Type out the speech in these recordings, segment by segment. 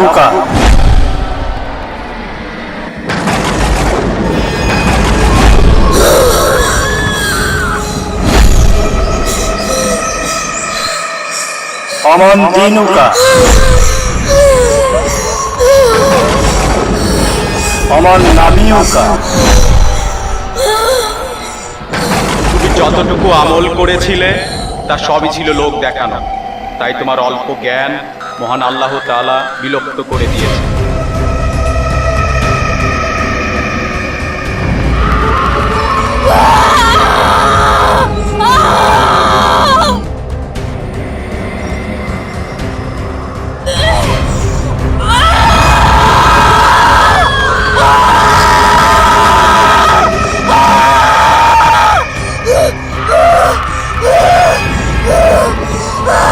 রব্বুকা। অমন দিনুকা। অমন নাবিয়ুকা। তুমি যতটুকু আমল করেছিলে তা সবই ছিল লোক দেখানো, তাই তোমার অল্প জ্ঞান মহান আল্লাহ তাআলা বিলুপ্ত করে দিয়েছে।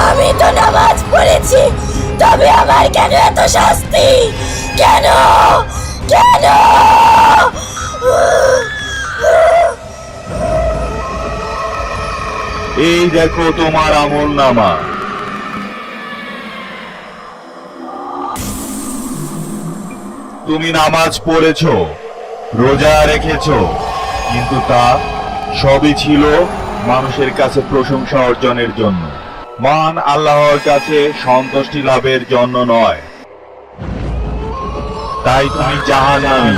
আমি তো নামাজ পড়েছি, তবে আমার কেন এত শাস্তি? কেন কেন? এই দেখো তোমার আমলনামা। তুমি নামাজ পড়েছো, রোজা রেখেছো, কিন্তু তা সবই ছিল মানুষের কাছে প্রশংসা অর্জনের জন্য, মান আল্লাহর কাছে সন্তুষ্টি লাভের জন্য নয়। তাই তুমি জাহান্নামী।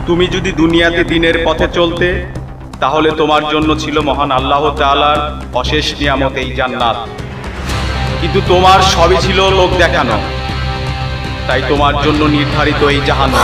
তুমি যদি দুনিয়াতে দিনের পথে চলতে, তাহলে তোমার জন্য ছিল মহান আল্লাহ তাআলার অশেষ নিয়ামত এই জান্নাত, কিন্তু তোমার সবই ছিল লোক দেখানো, তাই তোমার জন্য নির্ধারিত এই জাহান্নাম।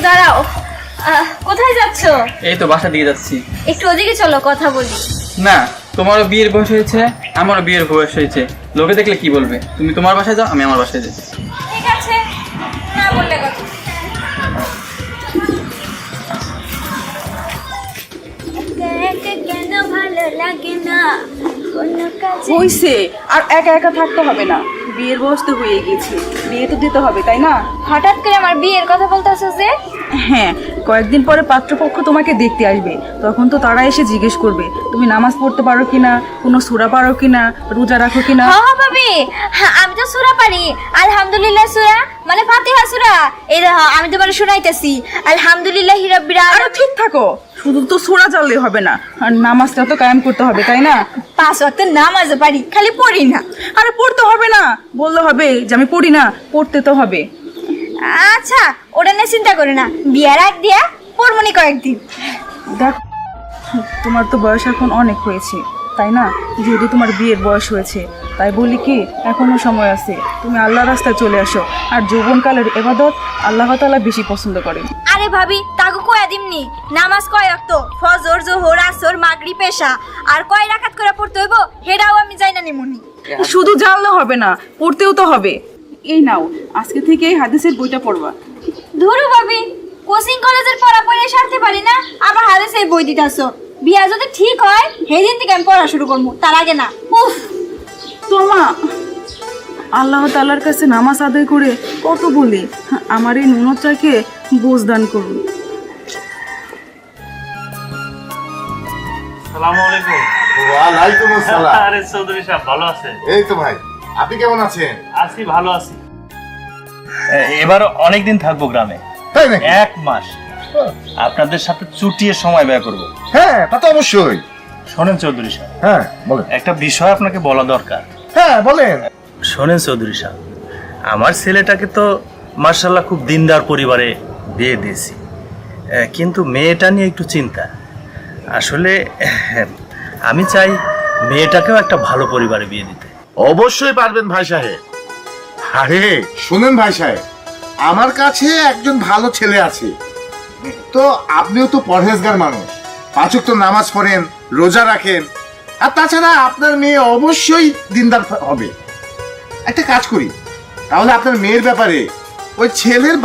দাঁড়াও, কোথায় যাচ্ছ? এই তো বাসা দিয়ে যাচ্ছি। একটু ওদিকে চলো, কথা বলি। না, তোমারও বিয়ের বয়স হয়েছে, আমারও বিয়ের বয়স হয়েছে। লোকে দেখলে কি বলবে? তুমি তোমার বাসায় যাও, আমি আমার বাসায় যাই। ঠিক আছে, না বললে কথা। কেন ভালো লাগে না কোনো কাজে? হইছে, আর একা একা থাকতে হবে না। বিয়ের বয়স তো হয়ে গেছে, বিয়ে তো দিতে হবে, তাই না? হঠাৎ করে আমার বিয়ের কথা বলতেছো যে? হ্যাঁ, কয়েকদিন পরে পাত্রপক্ষ তোমাকে দেখতে আসবে। তখন তো তারা এসে জিজ্ঞেস করবে তুমি নামাজ পড়তে পারো কিনা, কোনো সূরা পারো কিনা, রোজা রাখো কিনা। হ্যাঁ ভাবি, আমি তো সূরা পারি। আলহামদুলিল্লাহ সূরা মানে ফাতিহা সূরা। এই দেখো আমি তোমারে শুনাইতেছি, আলহামদুলিল্লাহি রাব্বিল আরে আলামিন। ঠিক থাকো, শুধু তো সূরা জানলে হবে না, আর নামাজটা তো কায়েম করতে হবে, তাই না? 5 ওয়াক্ত নামাজ পারি, খালি পড়ি না। আরে পড়তে হবে না, বললে হবে যে আমি পড়ি না, পড়তে তো হবে। আচ্ছা, ওটা নিয়ে চিন্তা করে না, বিয়ার আগ দিয়া পড়মনি কয়েকদিন। দেখ, তোমার তো বয়স এখন অনেক হয়েছে, তাই না? যেহেতু তোমার বিয়ের বয়স হয়েছে, তাই বলি কি এখনো সময় আছে, তুমি আল্লাহর রাস্তায় চলে আসো। আর যৌবনকালের ইবাদত আল্লাহ তাআলা বেশি পছন্দ করেন। আরে ভাবি, তাকে কয়া দিমনি নামাজ কয় ওয়াক্ত? ফজর, যোহর, আসর, মাগরিব, এশা। আর কয় রাকাত করে পড়তে হইব হেডাও আমি যাই না নিমুনি। শুধু জানলে হবে না, পড়তেও তো হবে। এই নাও, আজকে থেকে এই হাদিসের বইটা পড়বা। ধরু ভাবি, কোচিং কলেজের পড়া পড়ে সারতে পারি না, আবার হাদিসের বই দিতাছো। বিয়া যদি ঠিক হয় সেদিন থেকে আমি পড়া শুরু করবো, তার আগে না। উফ, তোমা, আল্লাহ তাআলার কাছে নামাজ আদায় করে কত বলি, আমার এই নুনচাকে বোঝ দান করুন। আসসালামু আলাইকুম। ওয়ালাইকুম আসসালাম। আরে চৌধুরী সাহেব ভালো আছে? এই তো ভাই, আপনি কেমন আছেন? আছি, ভালো আছি। এবার অনেকদিন থাকবো গ্রামে, তাই নাকি? 1 মাস। আপনাদের সাথে চুটিয়ে সময় ব্যয় করব। হ্যাঁ, তা তো অবশ্যই। শোনেন চৌধুরী সাহেব, হ্যাঁ বলেন। একটা বিষয় আপনাকে বলা দরকার। হ্যাঁ বলেন। শোনেন চৌধুরী সাহেব, আমার ছেলেটাকে তো মার্শাল্লাহ খুব দিনদার পরিবারে বিয়ে দিয়েছি, কিন্তু মেয়েটা নিয়ে একটু চিন্তা। আসলে আমি চাই মেয়েটাকেও একটা ভালো পরিবারে বিয়ে দিতে। অবশ্যই পারবেন ভাই সাহেব। আরে শুনেন ভাই সাহেব, আমার কাছে একজন ভালো ছেলে আছে। তো আপনিও তো পরহেজগার মানুষ, 5 ওয়াক্ত নামাজ পড়েন, রোজা রাখেন, আর তাছাড়া আপনার মেয়ে অবশ্যই দিনদার হবে। একটা কাজ করি, তাহলে আপনার মেয়ের ব্যাপারে ওই ছেলের